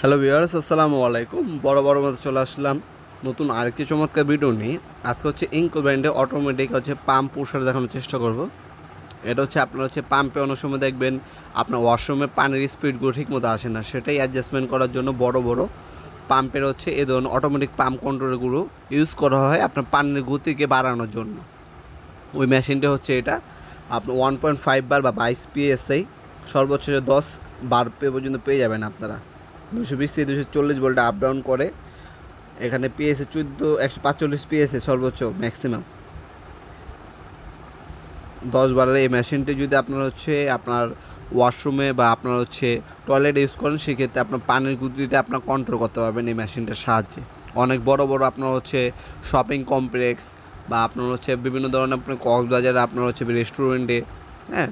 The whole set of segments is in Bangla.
হ্যালো ভিউয়ার্স, আসসালামু আলাইকুম। বড় মতো চলে আসলাম নতুন আরেকটি চমৎকার ভিডিও নিয়ে। আজকে হচ্ছে ইনকো ব্র্যান্ডে অটোমেটিক পাম্প পুষার দেখানোর চেষ্টা করব। এটা আপনার পাম্পে অনেক সময় দেখবেন আপনার ওয়াশরুমে পানির স্পিডগুলো ঠিক মতো আসে না, সেটাই অ্যাডজাস্টমেন্ট করার জন্য বড় পাম্পের এই ধরনের অটোমেটিক পাম্প কন্ট্রোলগুলো ইউজ করা হয় আপনার পানির গতিকে বাড়ানোর জন্য। ওই মেশিনটা এটা আপনার 1.5 বার বা 22 PSI সর্বোচ্চ 10 বার পর্যন্ত পেয়ে যাবেন আপনারা। 220 থেকে 240 ভোল্ট আপ ডাউন করে। এখানে পিএসএ 145 পিএসএ সর্বোচ্চ ম্যাক্সিমাম 10 বারের এই মেশিনটি যদি আপনার ওয়াশরুমে বা আপনার টয়লেটে ইউজ করেন, সেক্ষেত্রে আপনার পানির গতিটা আপনার কন্ট্রোল করতে পারবেন এই মেশিনটার সাহায্যে। অনেক বড় আপনার শপিং কমপ্লেক্স বা আপনার বিভিন্ন ধরনের আপনার কক্সবাজারে আপনার রেস্টুরেন্টে, হ্যাঁ,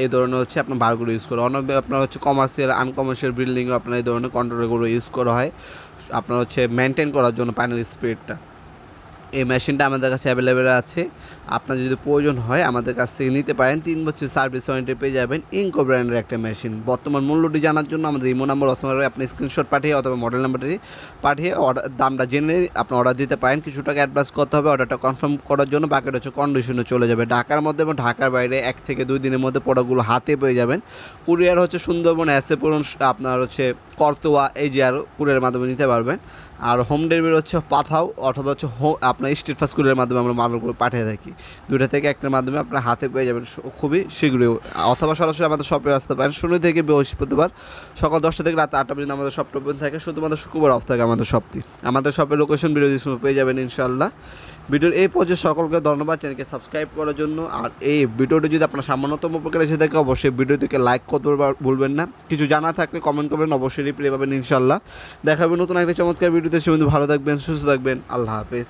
এই ধরনের আপনার বারগুলো ইউজ করা। অনেক আপনার কমার্শিয়াল আনকমার্শিয়াল বিল্ডিংও আপনার এই ধরনের কন্ট্রোলগুলো ইউজ করা হয় আপনার মেনটেন করার জন্য পানির স্পিডটা। এই মেশিনটা আমাদের কাছে অ্যাভেলেবেল আছে। আপনার যদি প্রয়োজন হয় আমাদের কাছ থেকে নিতে পারেন। 3 বছর সার্ভিস ওয়ারেন্টি পেয়ে যাবেন। ইনকো ব্র্যান্ডের একটা মেশিন। বর্তমান মূল্যটি জানার জন্য আমাদের ইমো নাম্বার অসময় আপনি স্ক্রিনশট পাঠিয়ে অথবা মডেল নাম্বারটি পাঠিয়ে দামটা জেনে আপনি অর্ডার দিতে পারেন। কিছু টাকা অ্যাডভান্স করতে হবে অর্ডারটা কনফার্ম করার জন্য। বাকিটা কন্ডিশনে চলে যাবে। ঢাকার মধ্যে এবং ঢাকার বাইরে 1 থেকে 2 দিনের মধ্যে প্রোডাক্টগুলো হাতে পেয়ে যাবেন। কুরিয়ার সুন্দরবন এসএপুরন আপনার করতোয়া এই যে আর কুরিয়ারের মাধ্যমে নিতে পারবেন। আর হোম ডেলিভারি পাঠাও অথবা আপনার স্ট্রিট ফাস্ট কুরিয়ারের মাধ্যমে আমরা মালগুলো পাঠিয়ে থাকি। 2টা থেকে 1টার মাধ্যমে আপনার হাতে পেয়ে যাবেন খুবই শীঘ্রই। অথবা সরাসরি আমাদের শপে আসতে পারেন। শনি থেকে বৃহস্পতিবার সকাল 10টা থেকে রাত 8টা পর্যন্ত আমাদের শপটা ওপেন থাকে। শুধুমাত্র শুক্রবার অফ থাকে আমাদের শপটি। আমাদের শপের লোকেশন ভিডিও ডিসক্রিপশনে পেয়ে যাবেন ইনশাআল্লাহ। ভিডিওর এই পর্যায়ে সকলকে ধন্যবাদ চ্যানেলকে সাবস্ক্রাইব করার জন্য। আর এই ভিডিওটি যদি আপনার সামান্যতম উপকার এসে থাকে অবশ্যই ভিডিওটিকে লাইক করতে ভুলবেন না। কিছু জানা থাকলে কমেন্ট করবেন, অবশ্যই রিপ্লাই পাবেন ইনশাআল্লাহ। দেখাবেন নতুন একটা চমৎকার ভিডিওতে। সে ভালো থাকবেন, সুস্থ থাকবেন। আল্লাহ হাফেজ।